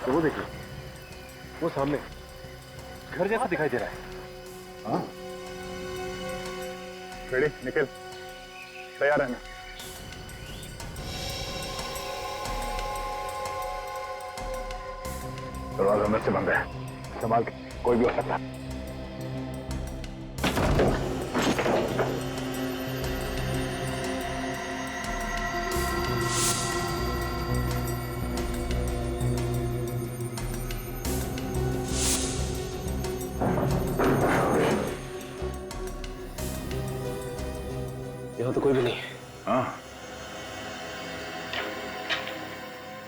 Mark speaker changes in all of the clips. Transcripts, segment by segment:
Speaker 1: तो वो देखिए, वो सामने घर जैसा दिखाई दे रहा है।
Speaker 2: हाँ, रेडी, निकल, तैयार रहना। दरवाजा अंदर से बंद है, संभाल के, कोई भी हो सकता है।
Speaker 1: यहाँ तो कोई भी नहीं है।
Speaker 2: हाँ,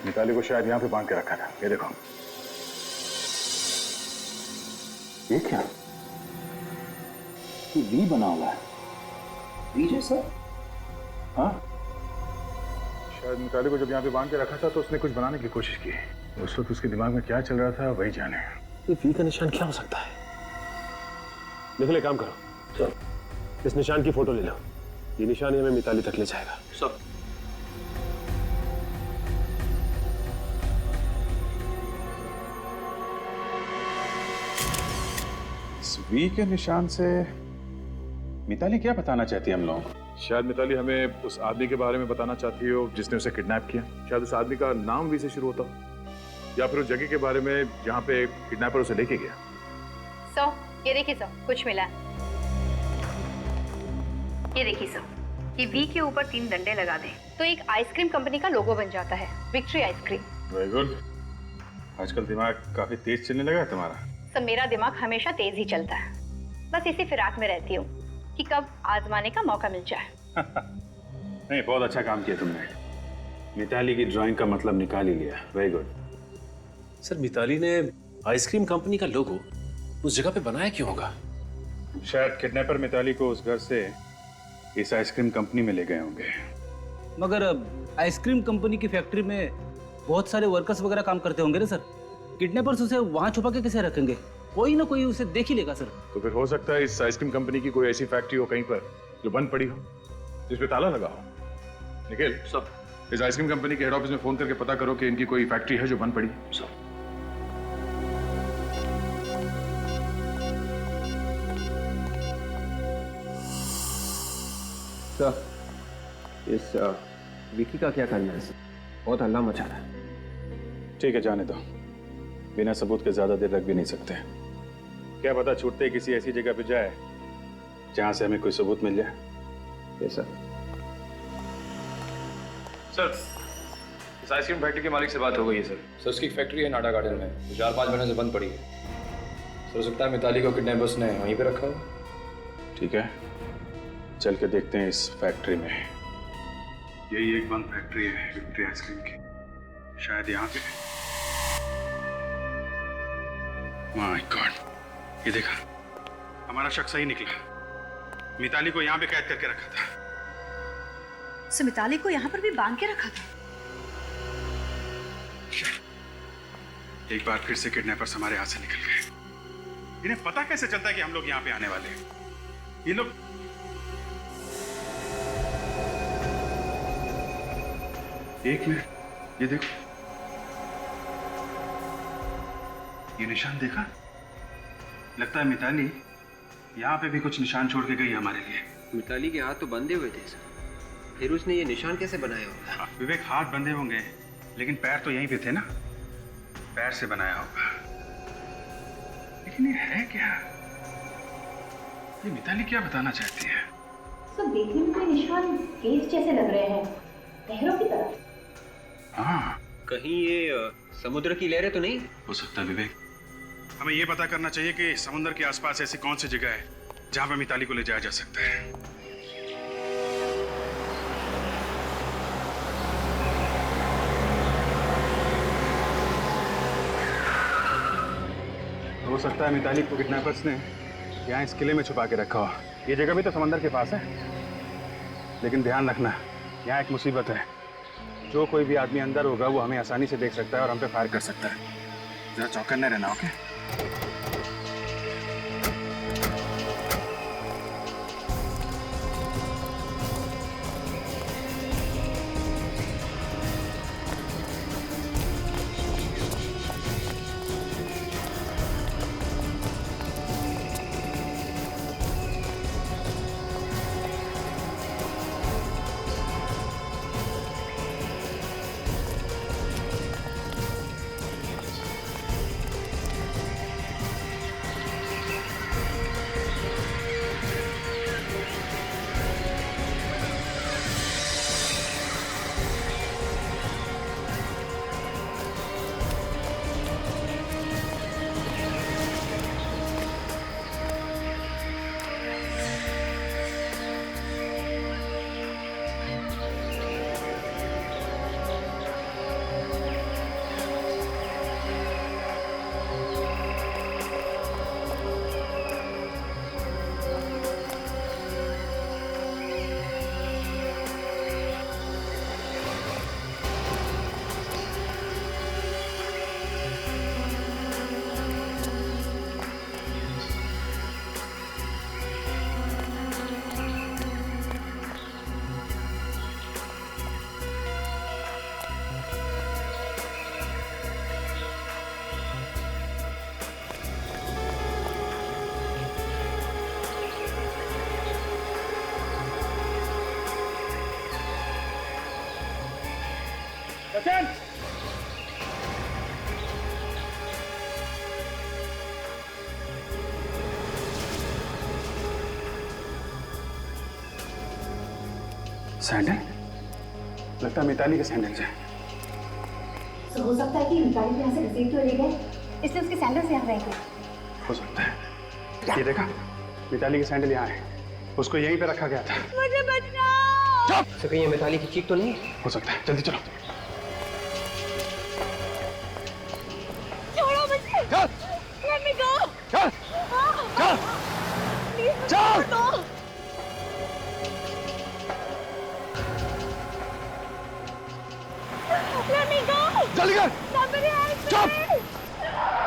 Speaker 2: मिताली को शायद यहाँ पे बांध के रखा था। ये देखो, ये क्या? ये वी बना हुआ है। वी जैसा? हाँ, शायद मिताली को जब यहाँ पे बांध के रखा था तो उसने कुछ बनाने की कोशिश की। उस वक्त उसके दिमाग में क्या चल रहा था वही जाने।
Speaker 1: ये वी का निशान क्या हो सकता है? निकले, काम करो, चलो इस निशान की फोटो ले लो। ये निशान ही हमें मिताली तक ले जाएगा। सब
Speaker 2: इस वी के निशान से मिताली क्या बताना चाहती है हम लोगों को? शायद मिताली हमें उस आदमी के बारे में बताना चाहती हो जिसने उसे किडनैप किया। शायद उस आदमी का नाम वी से शुरू होता हो, या फिर उस जगह के बारे में जहाँ पे किडनैपर उसे लेके गया।
Speaker 3: सो ये देखिए सर, कुछ मिला। ये देखिए सर, ये वी के ऊपर 3 डंडे लगा दें तो एक आइसक्रीम कंपनी का लोगो बन जाता है, विक्ट्री आइसक्रीम।
Speaker 2: Very good. आजकल दिमाग काफी तेज चलने लगा है तुम्हारा।
Speaker 3: सर मेरा दिमाग हमेशा तेज ही चलता है, बस इसी फिराक में रहती हूँ कि कब आजमाने का मौका मिल जाए।
Speaker 2: नहीं, बहुत अच्छा काम किया तुमने। मिताली की ड्राइंग का मतलब निकाल ही लिया। Very good.
Speaker 1: सर, मिताली ने आइसक्रीम कंपनी का लोगो उस जगह पे बनाया क्यों होगा?
Speaker 2: शायद किडनैपर मिताली को उस घर से इस आइसक्रीम कंपनी में ले गए होंगे।
Speaker 4: मगर आइसक्रीम कंपनी की फैक्ट्री में बहुत सारे वर्कर्स वगैरह काम करते होंगे ना सर। किडनैपर्स उसे वहां छुपा के कैसे रखेंगे? कोई ना कोई उसे देख ही लेगा सर।
Speaker 2: तो फिर हो सकता है इस आइसक्रीम कंपनी की कोई ऐसी फैक्ट्री हो कहीं पर जो बंद पड़ी हो, जिस पे ताला लगा हो। निखिल,
Speaker 1: सब
Speaker 2: इस आइसक्रीम कंपनी के हेड ऑफिस में फोन करके पता करो कि इनकी कोई फैक्ट्री है जो बंद पड़ी।
Speaker 1: सब
Speaker 5: सर, इस विकी का क्या करना है सर? बहुत हल्ला मचा रहा है।
Speaker 2: ठीक है, जाने दो। बिना सबूत के ज्यादा देर रख भी नहीं सकते। क्या पता छूटते किसी ऐसी जगह पे जाए जहां से हमें कोई सबूत मिल जाए।
Speaker 5: ये सर,
Speaker 6: सर, इस आइसक्रीम फैक्ट्री के मालिक से बात हो गई है सर। सर, उसकी फैक्ट्री है नाडा गार्डन में, जो 4-5 महीने से बंद पड़ी है। सर, हो सकता है मिताली को किडनैपर्स ने वहीं पे रखा हो।
Speaker 2: ठीक है, चल के देखते हैं इस फैक्ट्री में। यही एक बंद फैक्ट्री है विक्ट्री आइसक्रीम की। शायद यहाँ पे। माय गॉड, ये देखा, हमारा शक सही निकला। मिताली को यहाँ पे कैद करके रखा था।
Speaker 3: सो मिताली को यहाँ पर भी बांध के रखा था।
Speaker 2: एक बार फिर से किडनैपर्स हमारे हाथ से निकल गए। इन्हें पता कैसे चलता है कि हम लोग यहाँ पे आने वाले हैं? ये लोग एक मिनट, ये देखो, ये निशान देखा? लगता है मिताली यहाँ पे भी कुछ निशान छोड़ के गई है हमारे लिए।
Speaker 5: मिताली के हाथ तो बंधे हुए थे सर, फिर उसने ये निशान कैसे बनाया होगा?
Speaker 2: विवेक, हाथ बंधे होंगे लेकिन पैर तो यहीं पे थे ना, पैर से बनाया होगा। लेकिन ये है क्या? ये मिताली क्या बताना चाहती है?
Speaker 3: सो देखने में कोई निशान केस जैसे लग रहे हैं, लहरों की तरह।
Speaker 2: हाँ,
Speaker 5: कहीं ये समुद्र की लहरें तो नहीं?
Speaker 2: हो सकता है विवेक। हमें ये पता करना चाहिए कि समुद्र के आसपास ऐसी कौन सी जगह है जहां पर मिताली को ले जाया जा सकता है। हो सकता है मिताली को किडनैपर्स ने यहाँ इस किले में छुपा के रखा हो। ये जगह भी तो समंदर के पास है, लेकिन ध्यान रखना, यहाँ एक मुसीबत है। जो कोई भी आदमी अंदर होगा वो हमें आसानी से देख सकता है और हम पे फायर कर सकता है। जरा चौकन्ने रहना, ओके? सचिन! सैंडल? लगता है मिताली के सैंडल से।
Speaker 7: तो हो सकता है कि मिताली यहाँ से घसीट तो ले गए, इसलिए उसके सैंडल यहाँ रह गए।
Speaker 2: हो सकता है। ये देखा, मिताली के सैंडल यहाँ है। उसको यहीं पे रखा गया था।
Speaker 7: मुझे बचाओ!
Speaker 5: तो कहीं ये मिताली की चीख तो नहीं?
Speaker 2: हो सकता है। जल्दी चलो।
Speaker 7: छोड़ो मुझे!
Speaker 2: चल!
Speaker 7: Let me go!
Speaker 2: चल! चल!
Speaker 7: Please,
Speaker 2: चल!
Speaker 7: छोड़ दो! Let me go!
Speaker 2: जल्दी कर!
Speaker 7: Somebody help me!
Speaker 2: चुप!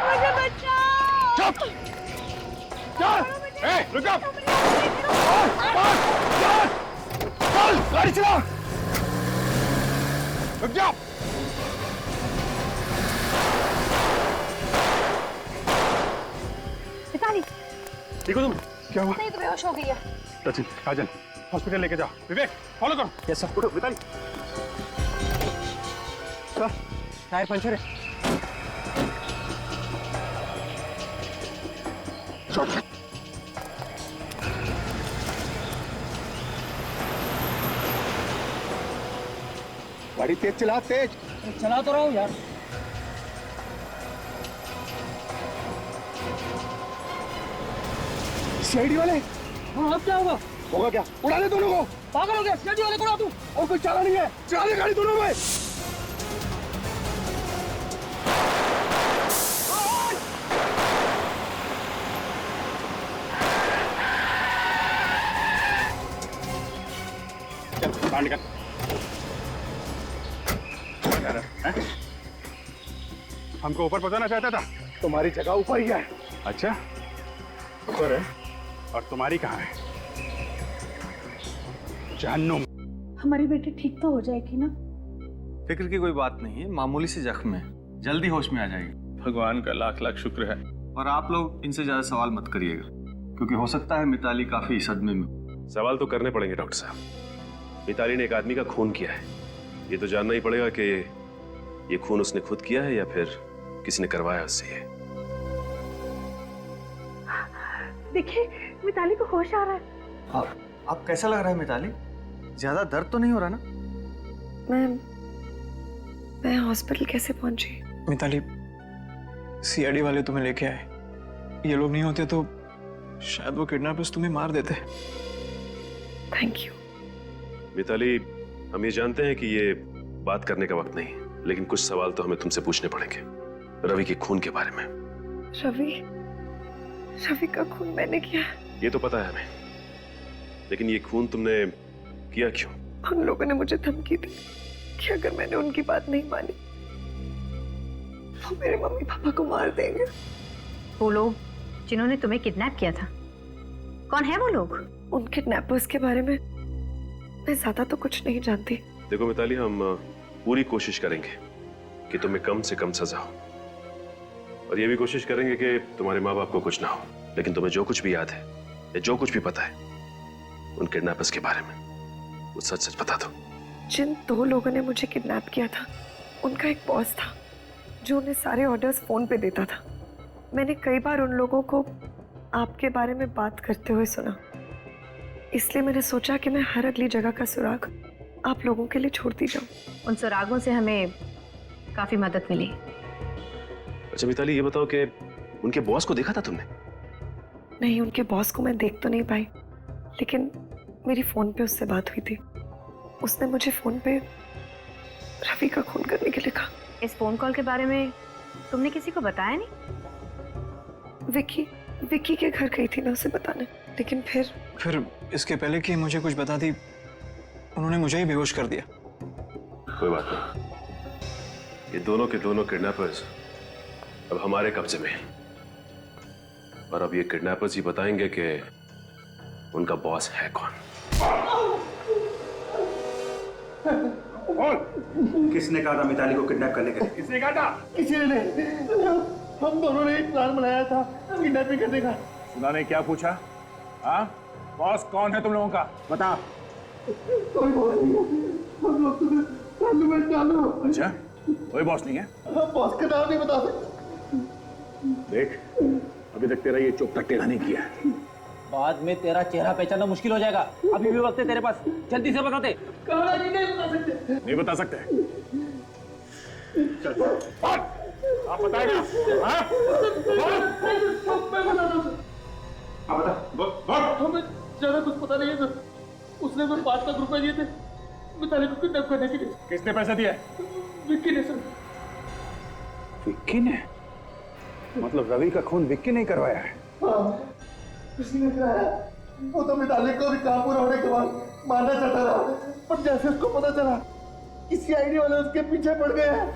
Speaker 7: मुझे बचाओ!
Speaker 2: चुप! चल! ए, रुक जा! चल! चल! गाड़ी चला! रुक जा!
Speaker 7: मिताली,
Speaker 1: ठीक हो तुम?
Speaker 2: क्या हुआ?
Speaker 7: नहीं तो बेहोश हो गई है।
Speaker 2: सचिन, काजल, हॉस्पिटल लेके जाओ। विवेक, फॉलो करो।
Speaker 5: Yes sir.
Speaker 2: उठो, मिताली।
Speaker 5: सर, टायर पंचर है।
Speaker 2: गाड़ी तेज चला, तेज।
Speaker 4: चला तो रहा हूँ यार।
Speaker 2: सीआईडी वाले?
Speaker 4: हाँ, अब क्या होगा?
Speaker 2: होगा क्या? उड़ा दे दोनों को।
Speaker 4: पागल हो गया, सीआईडी वाले को उड़ा दूं?
Speaker 2: और कोई चाला नहीं है। चला दे गाड़ी दोनों में। चल, बाहर निकल। हमको ऊपर पहुंचाना चाहता था? तुम्हारी जगह ऊपर ही है। अच्छा, ऊपर है। और तुम्हारी कहाँ है? जहन्नुम।
Speaker 7: हमारी बेटी ठीक तो हो जाएगी ना?
Speaker 8: फिक्र की कोई बात नहीं है, मामूली सी जख्म है, जल्दी होश में आ जाएगी। भगवान का लाख लाख शुक्र है। और आप लोग इनसे ज्यादा सवाल मत करिएगा, क्योंकि हो सकता है मिताली काफी सदमे में।
Speaker 1: सवाल तो करने पड़ेंगे डॉक्टर साहब। मिताली ने एक आदमी का खून किया है। ये तो जानना ही पड़ेगा कि ये खून उसने खुद किया है या फिर किसी ने करवाया उससे। ये
Speaker 7: देखिए, मिताली को होश आ रहा है।
Speaker 8: आप कैसा लग रहा है मिताली? ज्यादा दर्द तो नहीं हो रहा ना?
Speaker 9: मैं हॉस्पिटल कैसे पहुंची?
Speaker 10: मिताली, सीआईडी वाले तुम्हें लेके आए। ये लोग नहीं होते तो शायद वो किडनैपर्स तुम्हें मार देते।
Speaker 9: Thank you.
Speaker 1: मिताली, हम ये जानते हैं कि ये बात करने का वक्त नहीं, लेकिन कुछ सवाल तो हमें तुमसे पूछने पड़ेंगे रवि के खून के बारे में।
Speaker 9: रवि का खून मैंने किया?
Speaker 1: ये तो पता है हमें, लेकिन ये खून तुमने किया क्यों?
Speaker 9: उन लोगों ने मुझे धमकी दी कि अगर मैंने उनकी बात नहीं मानी वो मेरे मम्मी पापा को मार देंगे।
Speaker 3: वो लोग जिन्होंने तुम्हें किडनैप किया था, कौन है वो लोग?
Speaker 9: उन किडनैपर्स के बारे में मैं ज्यादा तो कुछ नहीं जानती।
Speaker 1: देखो मिताली, हम पूरी कोशिश करेंगे कि तुम्हें कम से कम सजा हो, और ये भी कोशिश करेंगे कि तुम्हारे माँ बाप को कुछ ना हो। लेकिन तुम्हें जो कुछ भी याद है या जो कुछ भी पता है उन किडनैपर्स के बारे में, वो सच सच बता दो।
Speaker 9: जिन 2 लोगों ने मुझे किडनैप किया था, उनका एक बॉस था जो उन्हें सारे ऑर्डर्स फोन पे देता था। मैंने कई बार उन लोगों को आपके बारे में बात करते हुए सुना, इसलिए मैंने सोचा कि मैं हर अगली जगह का सुराग आप लोगों के लिए छोड़ती जाऊं।
Speaker 3: उन सुरागों से हमें काफी मदद मिली।
Speaker 1: अच्छा मिताली, ये बताओ कि उनके बॉस को देखा था तुमने?
Speaker 9: नहीं, उनके बॉस को मैं देख तो नहीं पाई, लेकिन मेरी फोन पे उससे बात हुई थी। उसने मुझे फोन पे रवि का खून करने के लिए कहा।
Speaker 3: इस फोन कॉल के बारे में तुमने किसी को बताया नहीं?
Speaker 9: विक्की के घर गई थी ना उसे बताने, लेकिन फिर
Speaker 10: इसके पहले कि मुझे कुछ बता दी, उन्होंने मुझे ही बेहोश कर दिया।
Speaker 1: कोई बात नहीं, ये दोनों के दोनों किडनैपर्स अब हमारे कब्जे में हैं, और अब ये किडनैपर्स ही बताएंगे कि उनका बॉस है कौन।
Speaker 2: किसने कहा था मिताली को किडनैप करने के लिए? किसने कहा था?
Speaker 11: किसी ने नहीं। हम दोनों ने एक प्लान बनाया था किडनैपिंग करने का।
Speaker 2: उन्होंने क्या पूछा? हाँ, बॉस कौन है तुम लोगों का? बता।
Speaker 11: कोई बॉस नहीं है, हम लोग तुम्हें चालू में चालू।
Speaker 2: अच्छा, कोई बॉस नहीं है।
Speaker 11: बॉस का नाम नहीं बता सकते।
Speaker 2: देख, अभी तक तेरा ये चुप तक टेढ़ा नहीं किया है।
Speaker 4: बाद में तेरा चेहरा पहचानना मुश्किल हो जाएगा। अभी भी वक्त है तेरे पास, जल्दी से बता दे।
Speaker 11: कहा नहीं बता सकते।
Speaker 2: नहीं बता सकते। चल, आप बताएगा? हाँ?
Speaker 11: मैं बता दूँ।
Speaker 2: हाँ बता।
Speaker 11: हमें ज्यादा कुछ पता नहीं है सर। उसने हमें 5 लाख रुपए दिए थे मिताली को किडनैप करने के लिए।
Speaker 2: किसने पैसा दिया?
Speaker 11: विक्की ने सर।
Speaker 2: विक्की ने? मतलब रवि का खून विक्की ने करवाया है?
Speaker 11: हाँ, किसी ने कराया। वो तो मिताली को भी काम पूरा होने के बाद मारना चाहता रहा, पर जैसे उसको पता चला कि सीआईडी वाले उसके पीछे पड़ गए हैं,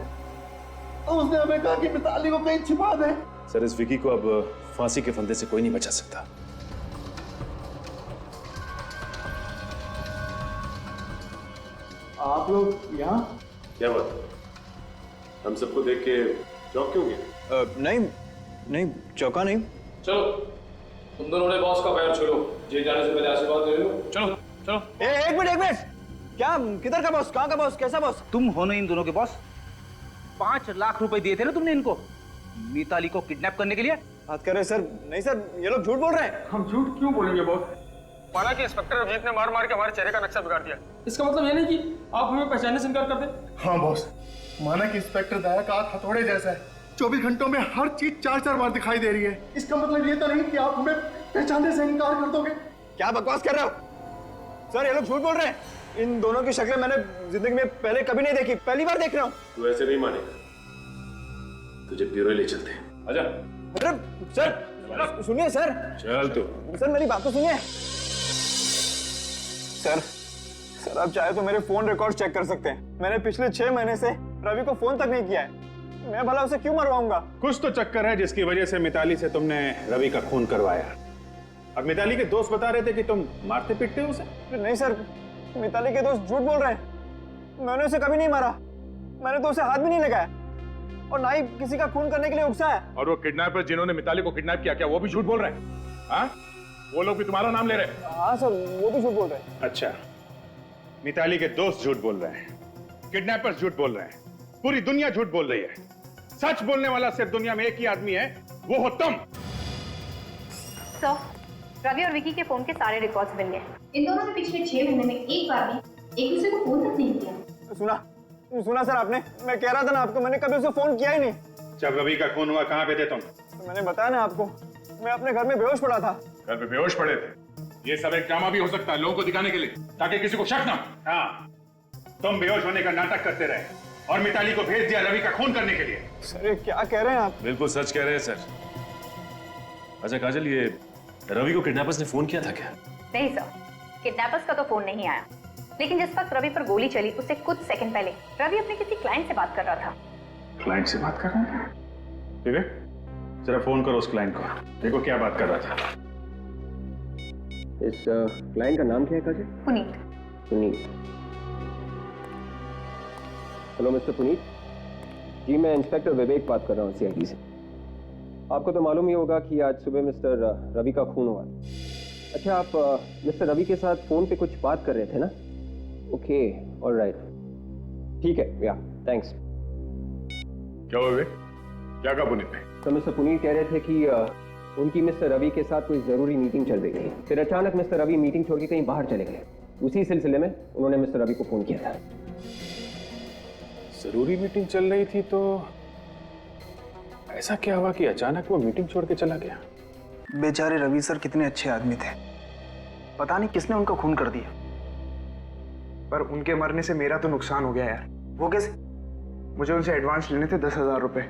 Speaker 11: तो उसने हमें कहा कि मिताली को कहीं छिपा दे।
Speaker 1: सर, इस विकी को अब फांसी के फंदे से कोई नहीं बचा सकता।
Speaker 11: आप लोग यहाँ?
Speaker 1: क्या बात? हम सबको देख के चौंक क्यों गए?
Speaker 10: नहीं चौका नहीं।
Speaker 6: चलो, तुम दोनों ने बॉस का पैर छोड़ो। जेल जाने से पहले आशीर्वाद ले लो। चलो चलो।
Speaker 10: एक मिनट। क्या? किधर का बॉस? कहाँ का बॉस? कैसा बॉस?
Speaker 4: तुम हो ना इन दोनों के बॉस। 5 लाख रुपए दिए थे ना तुमने इनको मिताली को किडनैप करने के लिए।
Speaker 10: बात कर रहे सर? नहीं सर, ये लोग झूठ बोल रहे हैं।
Speaker 2: हम झूठ क्यों बोलेंगे बॉस?
Speaker 8: माना कि इंस्पेक्टर अभिजीत ने मार के हमारे चेहरे का नक्शा बिगाड़ दिया।
Speaker 6: इसका मतलब ये नहीं कि आप हमें पहचानने से इनकार कर दे।
Speaker 11: हाँ बॉस, माना कि इंस्पेक्टर दया का हाथ हथौड़े जैसा है। 24 घंटों में हर चीज 4-4 बार दिखाई दे रही है। इसका मतलब ये तो नहीं कि आप हमें पहचानने से इनकार कर दोगे।
Speaker 10: क्या बकवास कर रहे हो सर? ये लोग झूठ बोल रहे हैं। इन दोनों की शक्लें मैंने जिंदगी में पहले कभी नहीं देखी, पहली बार देख रहा हूँ।
Speaker 1: तू ऐसे नहीं मानेगा, तुझे ब्यूरो ले चलते हैं। आजा।
Speaker 10: अरे सर, सुनिए सर।
Speaker 1: चल तू।
Speaker 10: सर मेरी बात तो सुनिए। सर आप चाहे तो मेरे फोन रिकॉर्ड चेक कर सकते हैं। मैंने पिछले 6 महीने से रवि को फोन तक नहीं किया है। मैं भला उसे क्यों मरवाऊंगा?
Speaker 2: कुछ तो चक्कर है जिसकी वजह से मिताली से तुमने रवि का खून करवाया। अब मिताली के दोस्त बता रहे थे कि तुम मारते पीटते हो उसे।
Speaker 10: नहीं सर, मिताली के दोस्त झूठ बोल रहे हैं। मैंने उसे कभी नहीं मारा। मैंने तो उसे हाथ भी नहीं लगाया और ना ही किसी का खून करने के लिए उकसाया।
Speaker 2: और वो किडनैपर जिन्होंने मिताली को किडनैप किया, क्या वो भी झूठ बोल रहे हैं? हाँ, वो लोग भी तुम्हारा नाम ले रहे हैं?
Speaker 10: हाँ सर, वो भी झूठ बोल रहे हैं।
Speaker 2: अच्छा, मिताली के दोस्त झूठ बोल रहे हैं, किडनैपर्स झूठ बोल रहे हैं, पूरी दुनिया झूठ बोल रही है। सच बोलने वाला सिर्फ दुनिया में एक ही आदमी है, वो हो तुम।
Speaker 3: सर, रवि और विकी के फोन के सारे रिकॉर्ड्स मिल गए।
Speaker 7: इन दोनों ने पिछले 6 महीने में एक बार भी एक दूसरे को फोन तक नहीं किया।
Speaker 10: सुना सर आपने? मैं कह रहा था ना आपको, मैंने कभी उसे फोन किया ही नहीं।
Speaker 2: जब रवि का खून हुआ कहाँ पे थे तुम?
Speaker 10: तो मैंने बताया ना आपको, मैं अपने घर में बेहोश पड़ा था।
Speaker 2: घर पे बेहोश पड़े थे? ये सब एक ड्रामा भी हो सकता है लोगों को दिखाने के लिए, ताकि किसी को शक ना। हाँ, तुम बेहोश होने का नाटक करते रहे और मिताली को भेज दिया रवि का खून करने के लिए।
Speaker 10: सर ये क्या कह रहे हैं आप?
Speaker 1: बिल्कुल सच कह रहे हैं सर। अच्छा काजल, ये रवि को किडनैपर्स ने फोन किया था क्या?
Speaker 3: नहीं सर, किडनैपर्स का तो फोन नहीं आया, लेकिन जिस वक्त रवि पर गोली चली उससे कुछ सेकंड पहले रवि अपने किसी क्लाइंट से बात कर रहा था।
Speaker 2: क्लाइंट से बात कर रहा था? ठीक है, जरा फोन करो उस क्लाइंट को, देखो क्या बात कर रहा था।
Speaker 5: इस क्लाइंट का नाम क्या है काजल?
Speaker 3: पुनीत।
Speaker 5: पुनीत। हेलो मिस्टर पुनीत जी, मैं इंस्पेक्टर विवेक बात कर रहा हूँ सीआईडी से। आपको तो मालूम ही होगा कि आज सुबह मिस्टर रवि का खून हुआ। अच्छा, आप मिस्टर रवि के साथ फोन पे कुछ बात कर रहे थे ना? ओके, ऑलराइट, ठीक है, या थैंक्स।
Speaker 2: क्या हुआ? क्या कहा पुनीत ने?
Speaker 5: तो मिस्टर पुनीत कह रहे थे कि उनकी मिस्टर रवि के साथ कोई जरूरी मीटिंग चल रही थी, फिर अचानक मिस्टर रवि मीटिंग छोड़ के कहीं बाहर चले गए। उसी सिलसिले में उन्होंने मिस्टर रवि को फोन किया था।
Speaker 2: जरूरी मीटिंग चल रही थी तो ऐसा क्या हुआ कि अचानक वो मीटिंग छोड़ के चला गया?
Speaker 10: बेचारे रवि सर कितने अच्छे आदमी थे, पता नहीं किसने उनका खून कर दिया। पर उनके मरने से मेरा तो नुकसान हो गया यार। वो कैसे? मुझे उनसे एडवांस लेने थे 10,000 रुपए।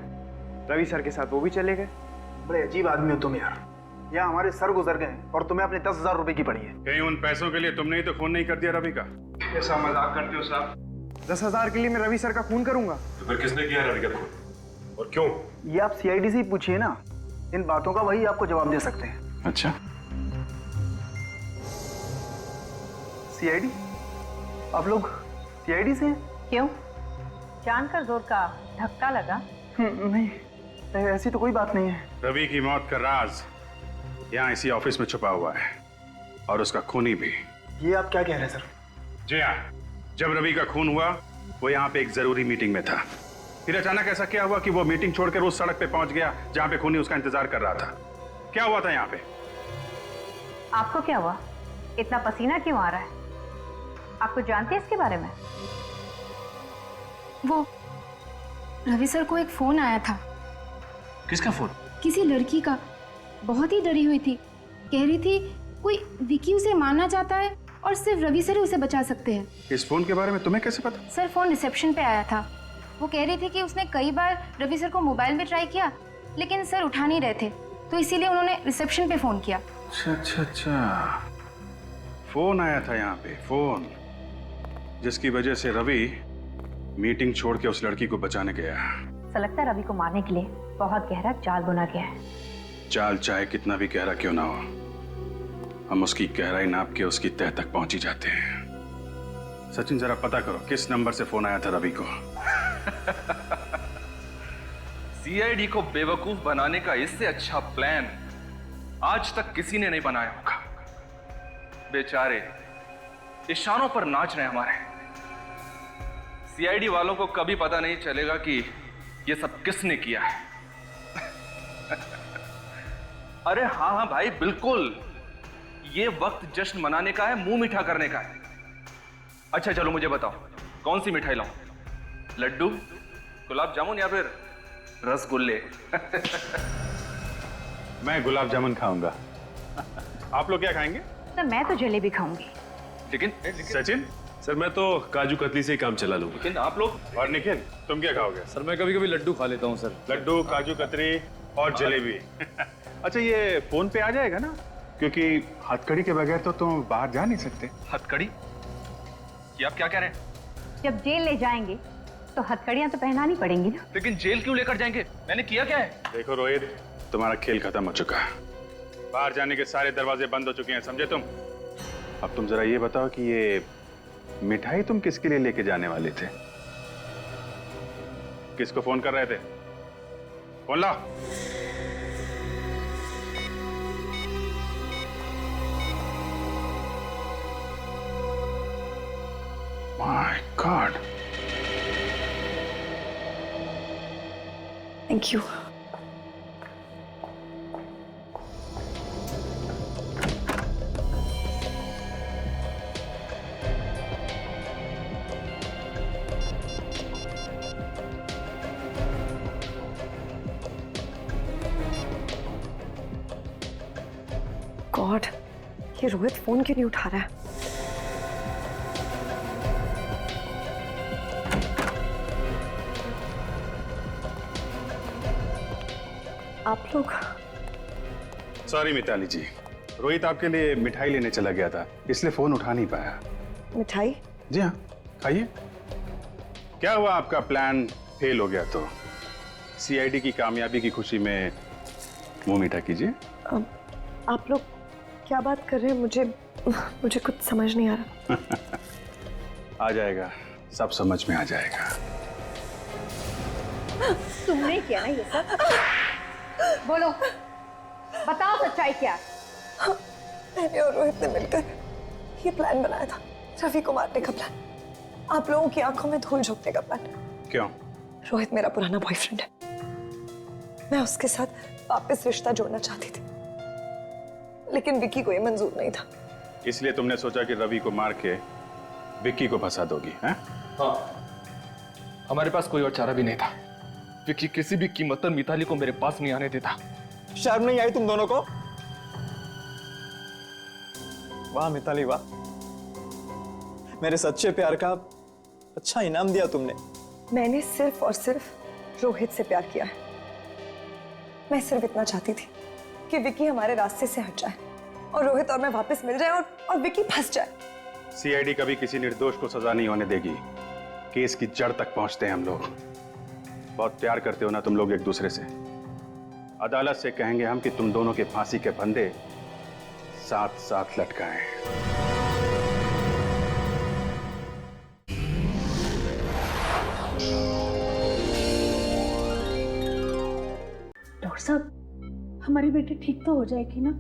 Speaker 10: रवि सर के साथ वो भी चले गए। बड़े अजीब आदमी हो तुम यार। यहाँ हमारे सर गुजर गए और तुम्हें अपने 10,000 रुपए की पड़ी है।
Speaker 2: कहीं उन पैसों के लिए तुमने ही तो खून नहीं कर दिया रवि का?
Speaker 10: कैसा मजाक करते हो साहब? 10,000 के लिए मैं रवि सर का खून करूंगा?
Speaker 1: तो फिर किसने किया रवि का खून और क्यों?
Speaker 10: ये आप सीआईडी से ही पूछिए ना, इन बातों का वही आपको जवाब दे सकते हैं।
Speaker 2: अच्छा,
Speaker 10: सीआईडी? आप लोग सीआईडी से हैं?
Speaker 3: क्यों, जानकर जोर का धक्का लगा?
Speaker 10: नहीं, ऐसी तो कोई बात नहीं है।
Speaker 2: रवि की मौत का राज यहाँ इसी ऑफिस में छुपा हुआ है और उसका खूनी भी।
Speaker 10: ये आप क्या कह रहे हैं सर?
Speaker 2: जी हाँ, जब रवि का खून हुआ वो यहाँ पे एक जरूरी मीटिंग में था फिर अचानक ऐसा क्या हुआ कि वो मीटिंग छोड़कर उस सड़क पे पहुंच गया जहां पे खूनी उसका इंतजार कर रहा था? क्या हुआ था यहाँ पे?
Speaker 3: आपको क्या हुआ? इतना पसीना क्यों आ रहा है? आपको जानते हैं इसके बारे में?
Speaker 7: वो रवि सर को एक फोन आया था।
Speaker 4: किसका फोन?
Speaker 7: किसी लड़की का। बहुत ही डरी हुई थी। कह रही थी कोई विकी उसे मारना चाहता है और सिर्फ रवि सर ही उसे बचा सकते हैं।
Speaker 2: इस फोन के बारे में तुम्हें कैसे पता?
Speaker 7: सर फोन रिसेप्शन पे आया था। वो कह रही थी कि उसने कई बार रवि सर को मोबाइल में ट्राई किया लेकिन सर उठा नहीं रहे थे, तो इसीलिए उन्होंने रिसेप्शन पे फोन किया।
Speaker 2: अच्छा, फोन आया था यहाँ पे, फोन जिसकी वजह से रवि मीटिंग छोड़ के उस लड़की को बचाने गया।
Speaker 3: ऐसा लगता है रवि को मारने के लिए बहुत गहरा जाल बुना गया है।
Speaker 2: चाल चाहे कितना भी गहरा क्यों ना हो, हम उसकी गहराई नाप के उसकी तह तक पहुंच ही जाते हैं। सचिन, जरा पता करो किस नंबर से फोन आया था रवि को।
Speaker 6: सीआईडी को बेवकूफ बनाने का इससे अच्छा प्लान आज तक किसी ने नहीं बनाया होगा। बेचारे इशारों पर नाच रहे हमारे। सीआईडी वालों को कभी पता नहीं चलेगा कि ये सब किसने किया है। अरे हाँ हाँ भाई, बिल्कुल, ये वक्त जश्न मनाने का है, मुंह मीठा करने का है। अच्छा चलो मुझे बताओ, कौन सी मिठाई लाऊं? लड्डू, गुलाब जामुन या फिर रसगुल्ले?
Speaker 2: मैं गुलाब जामुन खाऊंगा। आप लोग क्या खाएंगे?
Speaker 3: सर मैं तो जलेबी खाऊंगी।
Speaker 6: लेकिन
Speaker 2: सचिन?
Speaker 1: सर मैं तो काजू कतली से ही काम चला लूंगा।
Speaker 6: लेकिन आप लोग?
Speaker 2: और निखिल, तुम क्या खाओगे?
Speaker 6: सर मैं कभी कभी लड्डू खा लेता हूँ सर।
Speaker 2: लड्डू, काजू कतरी और जलेबी। अच्छा, ये फोन पे आ जाएगा ना? क्योंकि हथकड़ी के बगैर तो तुम बाहर जा नहीं सकते।
Speaker 6: हथकड़ी? ये आप क्या कह रहे हैं?
Speaker 3: जब जेल ले जाएंगे तो हथकड़ियां तो पहनानी पड़ेंगी ना।
Speaker 6: लेकिन जेल क्यों लेकर जाएंगे? मैंने किया क्या है?
Speaker 2: देखो रोहित, तुम्हारा खेल खत्म हो चुका है। बाहर जाने के सारे दरवाजे बंद हो चुके हैं, समझे तुम? अब तुम जरा ये बताओ कि ये मिठाई तुम किसके लिए लेके जाने वाले थे? किसको फोन कर रहे थे? फोन ला। My God.
Speaker 9: Thank you. God, ये रोहित फोन क्यों नहीं उठा रहा है? आप लोग?
Speaker 2: सॉरी मिताली जी, रोहित आपके लिए मिठाई लेने चला गया था, इसलिए फोन उठा नहीं पाया।
Speaker 9: मिठाई?
Speaker 2: जी हाँ, खाइए। क्या हुआ, आपका प्लान फेल हो गया तो सीआईडी की कामयाबी की खुशी में मुंह मीठा कीजिए।
Speaker 9: आप लोग क्या बात कर रहे हैं? मुझे कुछ समझ नहीं आ रहा।
Speaker 2: आ जाएगा, सब समझ में आ जाएगा।
Speaker 3: तुमने किया ना ये सब? बोलो, बताओ सच्चाई क्या?
Speaker 9: मैंने और रोहित ने मिलकर ये प्लान बनाया था, रवि को मारने का प्लान, आप लोगों की आंखों में धूल झोंकने का प्लान।
Speaker 2: क्यों?
Speaker 9: रोहित मेरा पुराना बॉयफ्रेंड है, मैं उसके साथ वापस रिश्ता जोड़ना चाहती थी, लेकिन विकी को ये मंजूर नहीं था।
Speaker 2: इसलिए तुमने सोचा कि रवि को मार के विक्की को फंसा दोगी, हैं?
Speaker 6: हाँ, हमारे पास कोई और चारा भी नहीं था। विक्की किसी भी कीमत पर मिताली को मेरे पास नहीं आने देता।
Speaker 10: शर्म नहीं आई तुम दोनों को? वाह मिताली वाह, मेरे सच्चे प्यार का अच्छा इनाम दिया तुमने।
Speaker 9: मैंने सिर्फ और सिर्फ रोहित से प्यार किया है। मैं सिर्फ इतना चाहती थी कि विकी हमारे रास्ते से हट जाए और रोहित और मैं वापस मिल जाए और विकी फंस जाए।
Speaker 2: सीआईडी कभी किसी निर्दोष को सजा नहीं होने देगी। केस की जड़ तक पहुंचते हैं हम लोग। बहुत प्यार करते हो ना तुम लोग एक दूसरे से। अदालत से कहेंगे हम कि तुम दोनों के फांसी के फंदे साथ साथ लटकाएं।
Speaker 7: डॉक्टर साहब, हमारी बेटी ठीक तो हो जाएगी ना?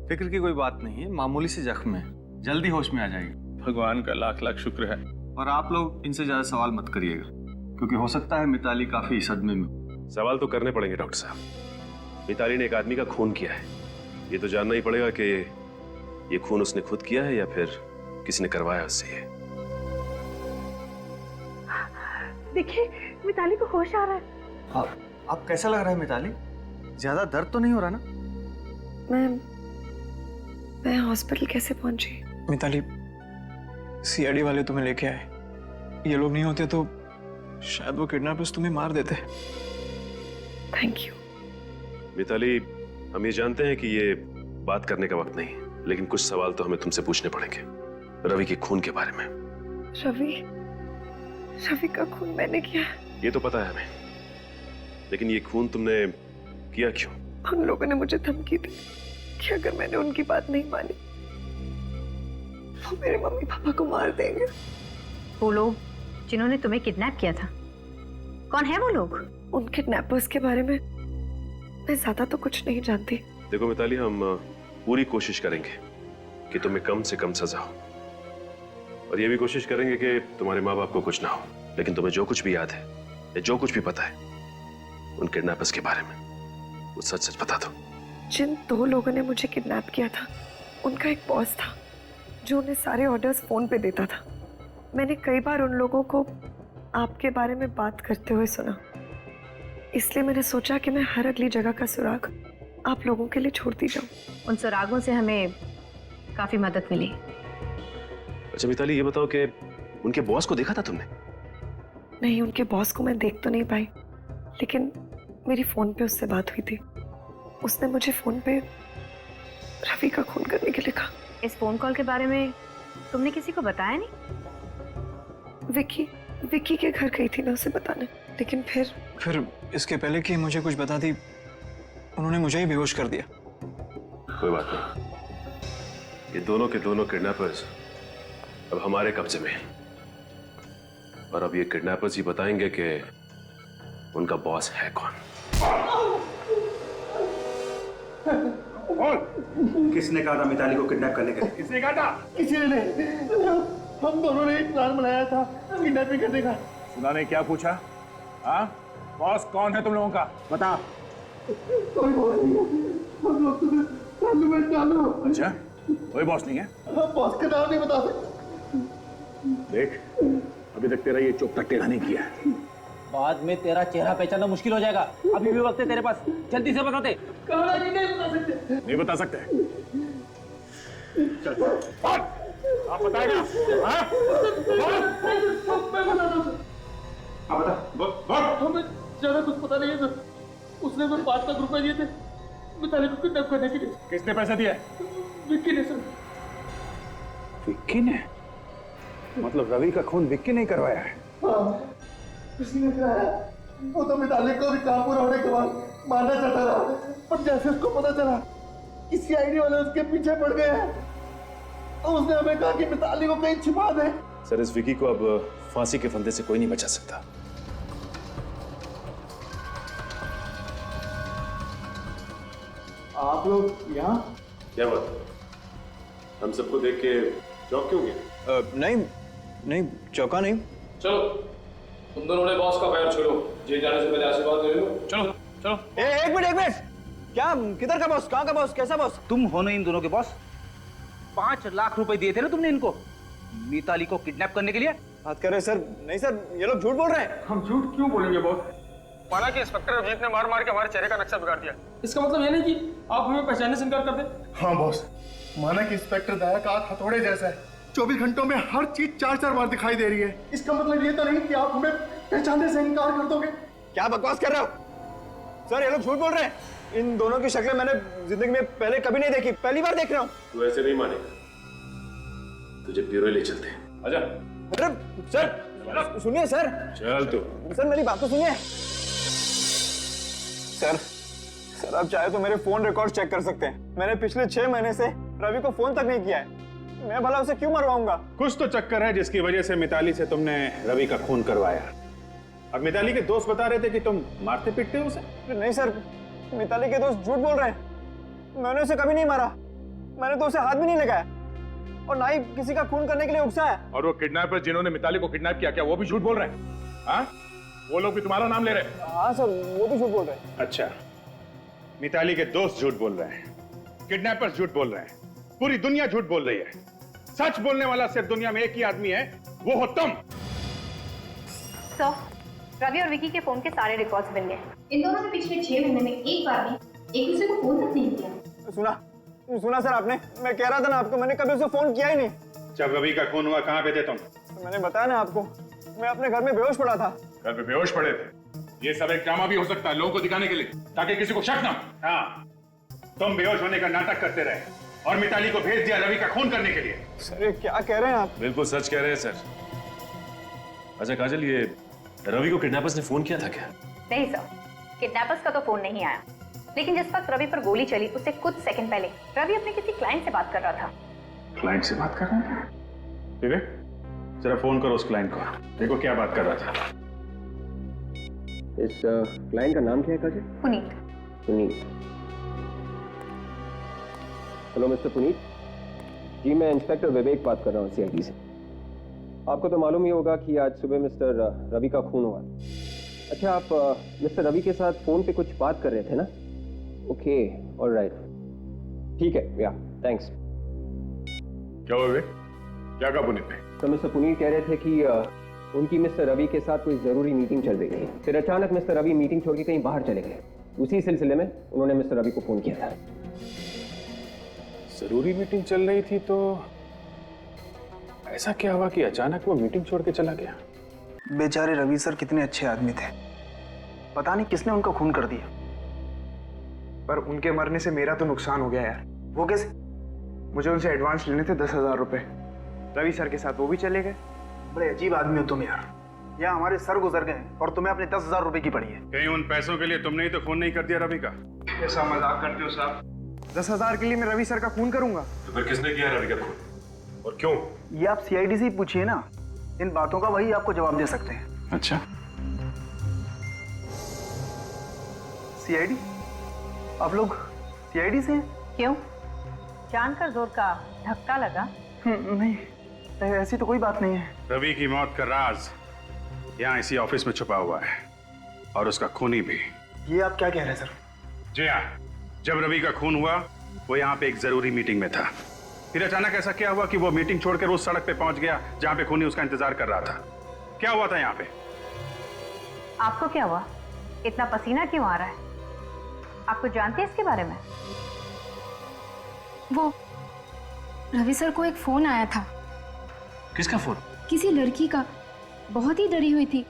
Speaker 8: फिक्र की कोई बात नहीं है, मामूली सी जख्म है, जल्दी होश में आ जाएगी। भगवान का लाख लाख शुक्र है। और आप लोग इनसे ज्यादा सवाल मत करिएगा, क्योंकि हो सकता है मिताली काफी सदमे में।
Speaker 1: सवाल तो करने पड़ेंगे डॉक्टर साहब। मिताली ने एक आदमी का खून किया है, ये तो जानना ही पड़ेगा कि ये खून उसने खुद किया है या फिर किसी ने करवाया उससे। ये
Speaker 9: देखिए मिताली को होश आ रहा है।
Speaker 8: आप कैसा लग रहा है मिताली? ज्यादा दर्द तो नहीं हो रहा ना?
Speaker 9: मैं हॉस्पिटल कैसे पहुंची?
Speaker 10: मिताली, सीआईडी वाले तुम्हें लेके आए। ये लोग नहीं होते तो शायद वो किडनैपर्स तुम्हें मार देते।
Speaker 9: Thank you.
Speaker 1: मिताली, हम ये जानते हैं कि ये बात करने का वक्त नहीं, लेकिन कुछ सवाल तो हमें तुमसे पूछने पड़ेंगे रवि के खून के बारे में।
Speaker 9: रवि का खून मैंने किया है।
Speaker 1: ये तो पता है हमें, लेकिन ये खून तुमने किया क्यों?
Speaker 9: उन लोगों ने मुझे धमकी दी कि अगर मैंने उनकी बात नहीं मानी वो मेरे मम्मी पापा को मार देंगे।
Speaker 3: वो लोग जिन्होंने तुम्हें किडनैप किया था, कौन है वो लोग?
Speaker 9: उन किडनैपर्स के बारे में मैं ज्यादा तो कुछ नहीं जानती।
Speaker 1: देखो मिताली, हम पूरी कोशिश करेंगे कि तुम्हें कम से कम सजा हो, और ये भी कोशिश करेंगे कि तुम्हारे माँ बाप को कुछ ना हो। लेकिन तुम्हें जो कुछ भी याद है या जो कुछ भी पता है उन किडनैपर्स के बारे में, वो सच सच बता दो।
Speaker 9: जिन 2 लोगों ने मुझे किडनैप किया था, उनका एक बॉस था जो उन्हें सारे ऑर्डर्स फोन पे देता था। मैंने कई बार उन लोगों को आपके बारे में बात करते हुए सुना, इसलिए मैंने सोचा कि मैं हर अगली जगह का सुराग आप लोगों के लिए छोड़ती जाऊं।
Speaker 3: उन सुरागों से हमें काफी मदद मिली।
Speaker 1: अच्छा मिताली, ये बताओ कि उनके बॉस को देखा था तुमने?
Speaker 9: नहीं, उनके बॉस को मैं देख तो नहीं पाई, लेकिन मेरी फोन पे उससे बात हुई थी। उसने मुझे फोन पे रवि का खून करने के लिए कहा।
Speaker 3: इस फोन कॉल के बारे में तुमने किसी को बताया नहीं?
Speaker 9: विक्की के घर गई थी मैं उसे बताने, लेकिन
Speaker 10: फिर इसके पहले कि मुझे कुछ बता दी, उन्होंने मुझे ही बेहोश कर दिया।
Speaker 1: कोई बात नहीं, ये दोनों के दोनों किडनैपर्स अब हमारे कब्जे में हैं, और अब ये किडनैपर्स ही बताएंगे कि उनका बॉस है कौन।
Speaker 2: किसने कहा था मिताली को किडनैप करने के लिए?
Speaker 11: किसने कहा था? किसी ने नहीं। हम दोनों ने एक प्लान बनाया था किडनैपिंग करने का।
Speaker 2: सुना ने क्या पूछा? हाँ, बॉस कौन है तुम लोगों का? बता।
Speaker 11: कोई बॉस नहीं है, हम लोग तुम्हें चालू में डालो।
Speaker 2: अच्छा, कोई बॉस नहीं है?
Speaker 11: हम बॉस का नाम नहीं बता सकते।
Speaker 2: देख, अभी तक तेरा ये चुप तक टेढ़ा नहीं किया।
Speaker 4: बाद में तेरा चेहरा पहचानना मुश्किल हो जाएगा। अभी भी वक्त है तेरे पास, जल्दी से बता दे।
Speaker 11: कहा नहीं बता सकते।
Speaker 2: नहीं बता सकते? चल, आप बताएगा? हाँ?
Speaker 11: मैं बता दूँ।
Speaker 2: आप बता, बोल।
Speaker 11: हमें ज्यादा कुछ पता नहीं है सर। उसने हमें 5 लाख रुपए दिए थे मिताली को किडनैप करने के लिए।
Speaker 2: किसने पैसे दिए?
Speaker 11: विक्की ने सर।
Speaker 2: विक्की ने? मतलब रवि का खून विक्की ने करवाया है?
Speaker 11: हाँ, किसी ने कराया। वो तो मिताली को भी काम पूरा होने के बाद मारना चाहता था, पर जैसे उसको पता चला कि सीआईडी वाले उसके पीछे पड़ गए हैं, तो उसने हमें कहा कि मिताली को कहीं छिपा दे।
Speaker 1: सर, इस विकी को अब फांसी के फंदे से कोई नहीं बचा सकता।
Speaker 11: आप लोग यहाँ?
Speaker 1: क्या बात? हम सबको देख के चौंक क्यों गए?
Speaker 10: नहीं, चौका नहीं।
Speaker 12: चलो, तुम दोनों ने बॉस का पैर छोड़ो। जेल जाने से पहले आशीर्वाद ले लो। चलो चलो।
Speaker 10: एक मिनट। क्या? किधर का बॉस? कहाँ का बॉस? कैसा बॉस?
Speaker 4: तुम हो ना इन दोनों के बॉस? 5 लाख रुपए दिए थे ना तुमने इनको मिताली को किडनैप करने के लिए?
Speaker 10: बात कर रहे सर? नहीं सर, ये लोग झूठ बोल रहे हैं।
Speaker 2: हम झूठ क्यों बोलेंगे बॉस?
Speaker 12: माना कि इंस्पेक्टर अभिजीत ने मार मार के हमारे चेहरे का नक्शा बिगाड़ दिया। इसका मतलब ये नहीं कि आप हमें पहचानने से इनकार कर दे।
Speaker 11: हाँ बॉस, माना कि इंस्पेक्टर दया का हाथ हथौड़े जैसा है। 24 घंटों में हर चीज 4-4 बार दिखाई दे रही है। इसका मतलब ये तो नहीं कि आप हमें पहचानने से इनकार कर दोगे।
Speaker 10: क्या बकवास कर रहे हो सर? ये लोग झूठ बोल रहे हैं। इन दोनों की शक्लें मैंने जिंदगी में पहले कभी नहीं देखी, पहली बार देख रहा हूँ।
Speaker 1: तू ऐसे नहीं मानेगा, तुझे ब्यूरो ले चलते हैं। आजा।
Speaker 10: अरे सर, सुनिए सर।
Speaker 1: चल तू।
Speaker 10: सर मेरी बात तो सुनिए। सर आप चाहे तो मेरे फोन रिकॉर्ड चेक कर सकते हैं। मैंने पिछले 6 महीने से रवि को फोन तक नहीं किया है। मैं भला उसे क्यों मरवाऊंगा?
Speaker 2: कुछ तो चक्कर है जिसकी वजह से मिताली से तुमने रवि का खून करवाया। अब मिताली के दोस्त बता रहे थे कि तुम मारते पीटते हो उसे।
Speaker 10: नहीं सर, मिताली के दोस्त झूठ बोल रहे हैं। मैंने उसे कभी नहीं मारा, मैंने तो उसे हाथ भी नहीं लगाया, और ना ही किसी का खून करने के लिए उकसाया।
Speaker 2: और वो किडनैपर जिन्होंने मिताली को किडनैप किया, क्या वो भी झूठ बोल रहे हैं? हाँ? वो लोग भी तुम्हारा नाम ले रहे?
Speaker 10: हाँ सर, वो भी झूठ बोल रहे हैं।
Speaker 2: अच्छा, मिताली के दोस्त झूठ बोल रहे हैं, किडनैपर्स झूठ बोल रहे हैं, पूरी दुनिया झूठ बोल रही है। सच बोलने वाला सिर्फ दुनिया में एक ही आदमी है, वो हो तुम।
Speaker 3: सर, रवि और विकी के फोन के सारे रिकॉर्ड्स मिल गए। इन दोनों ने पिछले 6 महीने में एक बार भी एक दूसरे को फोन तक नहीं किया।
Speaker 10: सुना सर आपने? मैं कह रहा था ना आपको, मैंने कभी उसे फोन किया ही नहीं।
Speaker 2: जब रवि का खून हुआ कहाँ पे थे तुम?
Speaker 10: तो मैंने बताया ना आपको, मैं अपने घर में बेहोश पड़ा था।
Speaker 2: घर पे बेहोश पड़े थे? ये सब एक ड्रामा भी हो सकता है लोगों को दिखाने के लिए, ताकि किसी को शक ना हो। हाँ, तुम बेहोश होने का नाटक करते रहे और मिताली को भेज दिया रवि का खून करने के लिए।
Speaker 10: सर ये क्या कह रहे हैं आप?
Speaker 1: बिल्कुल सच कह रहे हैं सर। अच्छा काजल, ये रवि को किडनैपर्स ने फोन किया था क्या?
Speaker 3: नहीं सर, किडनैपर्स का तो फोन नहीं आया, लेकिन जिस वक्त रवि पर गोली चली उससे कुछ सेकंड पहले रवि अपने किसी क्लाइंट से बात कर रहा था।
Speaker 2: क्लाइंट से बात कर रहा था? ठीक है, जरा फोन करो उस क्लाइंट को, देखो क्या बात कर रहा था।
Speaker 5: इस क्लाइंट का नाम क्या है काजल?
Speaker 3: पुनीत।
Speaker 5: पुनीत। हेलो मिस्टर पुनीत जी, मैं इंस्पेक्टर विवेक बात कर रहा हूँ CID से। आपको तो मालूम ही होगा कि आज सुबह मिस्टर रवि का खून हुआ। अच्छा, आप मिस्टर रवि के साथ फोन पे कुछ बात कर रहे थे ना? ओके, ऑलराइट, ठीक है, या थैंक्स।
Speaker 2: क्या हुआ? क्या कहा पुनीत ने?
Speaker 5: तो मिस्टर पुनीत कह रहे थे कि उनकी मिस्टर रवि के साथ कोई जरूरी मीटिंग चल रही थी, फिर अचानक मिस्टर रवि मीटिंग छोड़ के कहीं बाहर चले गए। उसी सिलसिले में उन्होंने मिस्टर रवि को फोन किया था।
Speaker 2: जरूरी मीटिंग चल रही थी, तो ऐसा क्या हुआ कि अचानक वो मीटिंग छोड़ के चला गया?
Speaker 10: बेचारे रवि सर कितने अच्छे आदमी थे, पता नहीं किसने उनका खून कर दिया। पर उनके मरने से मेरा तो नुकसान हो गया यार। वो कैसे? मुझे उनसे एडवांस लेने थे 10,000 रुपए, रवि सर के साथ वो भी चले गए। बड़े अजीब आदमी हो तुम यार। यहाँ हमारे सर गुजर गए और तुम्हें अपने 10,000 रुपए की पड़ी है।
Speaker 2: कहीं उन पैसों के लिए तुमने ही तो खून नहीं कर दिया रवि का?
Speaker 6: ऐसा मजाक करते हो साहब?
Speaker 10: 10,000 के लिए मैं रवि सर का खून करूंगा?
Speaker 1: तो फिर किसने किया रवि का खून और क्यों?
Speaker 10: ये आप CID से ही पूछिए ना, इन बातों का वही आपको जवाब दे सकते हैं।
Speaker 2: अच्छा,
Speaker 10: CID? आप लोग CID से हैं?
Speaker 3: क्यों? जानकर जोर का धक्का लगा?
Speaker 10: नहीं, ऐसी तो कोई बात नहीं है।
Speaker 2: रवि की मौत का राज यहाँ इसी ऑफिस में छुपा हुआ है, और उसका खूनी भी।
Speaker 10: ये आप क्या कह रहे हैं सर?
Speaker 2: जी हाँ, जब रवि का खून हुआ वो यहाँ पे एक जरूरी मीटिंग में था, फिर अचानक ऐसा क्या हुआ कि वो मीटिंग छोड़कर उस सड़क पे पहुंच गया जहाँ पे खूनी उसका इंतजार कर रहा था। क्या हुआ था यहाँ पे?
Speaker 3: आपको क्या हुआ? इतना पसीना क्यों आ रहा है? आपको जानते हैं इसके बारे में?
Speaker 7: वो रवि सर को एक फोन आया था।
Speaker 1: किसका फोन?
Speaker 7: किसी लड़की का। बहुत ही डरी हुई थी,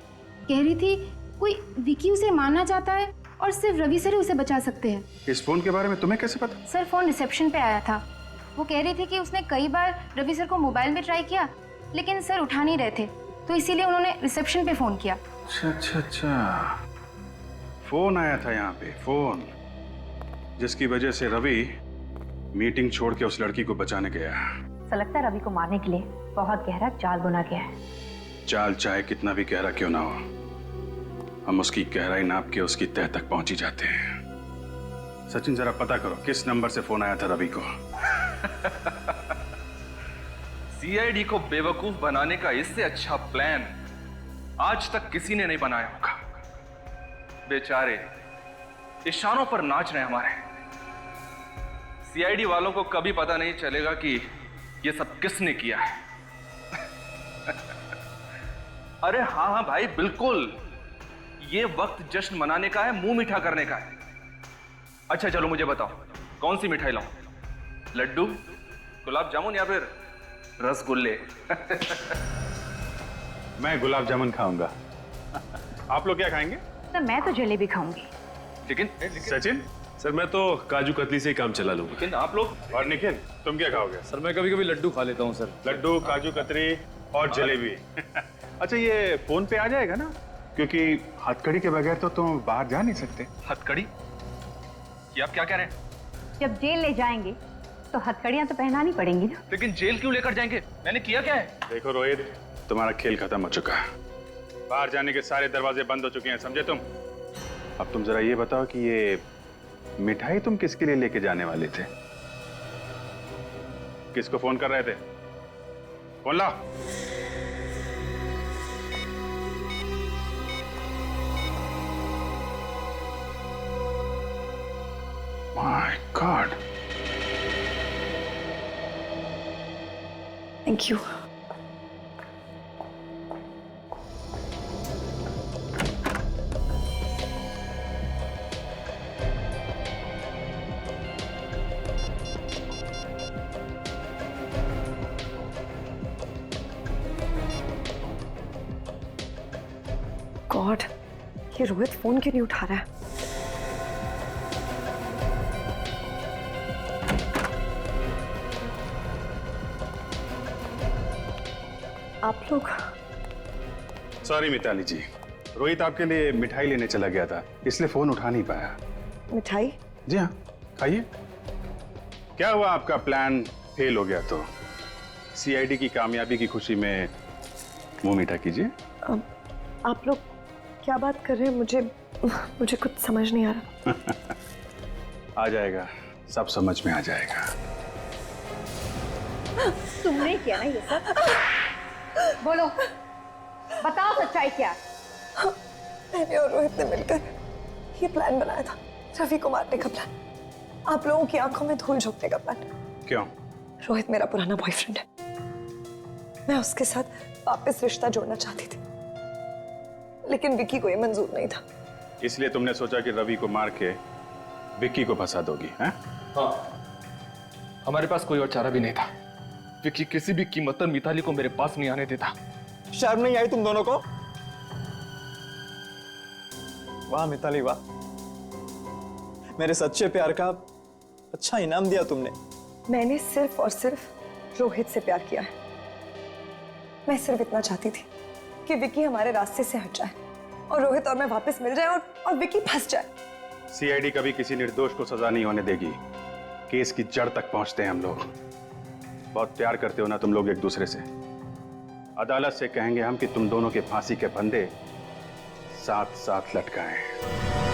Speaker 7: कह रही थी कोई विकी उसे मारना चाहता है और सिर्फ रवि सर ही उसे बचा सकते हैं।
Speaker 2: इस फोन के बारे में तुम्हें कैसे पता?
Speaker 7: सर, फोन रिसेप्शन पे आया था। वो कह रही थी कि उसने कई बार रवि सर को मोबाइल में ट्राई किया, लेकिन सर उठा नहीं रहे थे, तो इसीलिए उन्होंने रिसेप्शन पे फोन किया।
Speaker 2: अच्छा अच्छा अच्छा, फोन आया था यहाँ पे, फोन जिसकी वजह से रवि मीटिंग छोड़ के उस लड़की को बचाने गया।
Speaker 3: ऐसा लगता है रवि को मारने के लिए बहुत गहरा जाल बुना गया है।
Speaker 2: चाल चाहे कितना भी गहरा क्यों ना हो, हम उसकी गहराई नाप के उसकी तह तक पहुंच ही जाते हैं। सचिन, जरा पता करो किस नंबर से फोन आया था रवि को।
Speaker 6: CID को बेवकूफ बनाने का इससे अच्छा प्लान आज तक किसी ने नहीं बनाया होगा। बेचारे इशारों पर नाच रहे हमारे। CID वालों को कभी पता नहीं चलेगा कि ये सब किसने किया है। अरे हाँ हाँ भाई, बिल्कुल, ये वक्त जश्न मनाने का है, मुंह मीठा करने का है। अच्छा चलो मुझे बताओ, कौन सी मिठाई लाऊं? लड्डू, गुलाब जामुन या फिर रसगुल्ले?
Speaker 2: मैं गुलाब जामुन खाऊंगा। आप लोग क्या खाएंगे?
Speaker 3: सर, मैं तो जलेबी खाऊंगी।
Speaker 6: लेकिन
Speaker 2: सचिन?
Speaker 1: सर मैं तो काजू कतली से ही काम चला लूंगा।
Speaker 6: लेकिन आप लोग?
Speaker 2: और निखिल, तुम क्या खाओगे?
Speaker 4: सर मैं कभी कभी लड्डू खा लेता हूँ सर।
Speaker 2: लड्डू, काजू कतरी और जलेबी। अच्छा, ये फोन पे आ जाएगा ना? क्योंकि हथकड़ी के बगैर तो तुम बाहर जा नहीं सकते।
Speaker 6: हथकड़ी? ये आप क्या कह रहे हैं?
Speaker 3: जब जेल ले जाएंगे तो हथकड़ियां तो पहनानी पड़ेंगी ना।
Speaker 6: लेकिन जेल क्यों लेकर जाएंगे? मैंने किया क्या है?
Speaker 2: देखो रोहित, तुम्हारा खेल खत्म हो चुका है। बाहर जाने के सारे दरवाजे बंद हो चुके हैं, समझे तुम? अब तुम जरा ये बताओ कि ये मिठाई तुम किसके लिए लेके जाने वाले थे? किसको फोन कर रहे थे? फोन लाओ। My God.
Speaker 9: Thank you. God, ये रोहित फोन क्यों नहीं उठा रहा है? आप लोग?
Speaker 2: सॉरी मिताली जी, रोहित आपके लिए मिठाई लेने चला गया था, इसलिए फोन उठा नहीं पाया।
Speaker 9: मिठाई?
Speaker 2: जी हाँ, खाइए। क्या हुआ, आपका प्लान फेल हो गया तो सीआईडी की कामयाबी की खुशी में मुंह मीठा कीजिए।
Speaker 9: आप लोग क्या बात कर रहे हैं? मुझे कुछ समझ नहीं आ रहा।
Speaker 2: आ जाएगा, सब समझ में आ जाएगा।
Speaker 3: तुमने किया ना ये सब? बोलो, बताओ सच्चाई क्या?
Speaker 9: मैंने और रोहित ने मिलकर ये प्लान बनाया था, रवि को मारने का प्लान, आप लोगों की आंखों में धूल झोंकने का प्लान।
Speaker 2: क्यों?
Speaker 9: रोहित मेरा पुराना बॉयफ्रेंड है, मैं उसके साथ वापस रिश्ता जोड़ना चाहती थी, लेकिन विक्की को ये मंजूर नहीं था।
Speaker 2: इसलिए तुमने सोचा कि रवि को मार के विक्की को फंसा दोगी, हैं?
Speaker 6: हाँ, हमारे पास कोई और चारा भी नहीं था। विक्की किसी भी कीमत पर मिताली को मेरे पास नहीं आने देता।
Speaker 11: शर्म नहीं आई तुम दोनों को? वाह मिताली वाह, मेरे सच्चे प्यार का अच्छा इनाम दिया तुमने।
Speaker 9: मैंने सिर्फ और सिर्फ रोहित से प्यार किया है। मैं सिर्फ इतना चाहती थी कि विक्की हमारे रास्ते से हट जाए और रोहित और मैं वापस मिल जाए और विक्की फंस जाए।
Speaker 2: सीआईडी कभी किसी निर्दोष को सजा नहीं होने देगी। केस की जड़ तक पहुंचते हैं हम लोग। बहुत प्यार करते हो ना तुम लोग एक दूसरे से। अदालत से कहेंगे हम कि तुम दोनों के फांसी के फंदे साथ साथ लटकाएं।